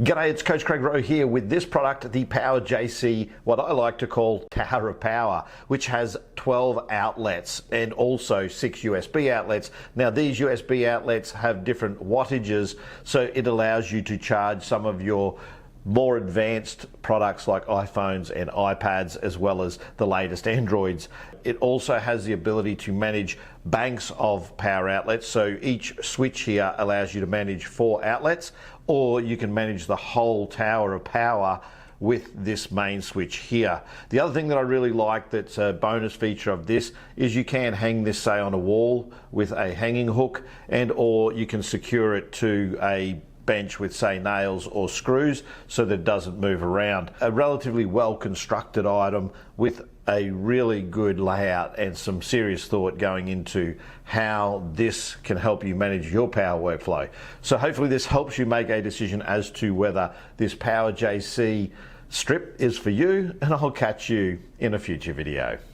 G'day, it's Coach Craig Rowe here with this product, the Power JC, what I like to call Tower of Power, which has 12 outlets and also 6 USB outlets. Now these USB outlets have different wattages, so it allows you to charge some of your more advanced products like iPhones and iPads, as well as the latest Androids. It also has the ability to manage banks of power outlets. So each switch here allows you to manage 4 outlets, or you can manage the whole tower of power with this main switch here. The other thing that I really like that's a bonus feature of this is you can hang this, say, on a wall with a hanging hook, and or you can secure it to a bench with, say, nails or screws so that it doesn't move around. A relatively well constructed item with a really good layout and some serious thought going into how this can help you manage your power workflow. So hopefully this helps you make a decision as to whether this Power JC strip is for you, and I'll catch you in a future video.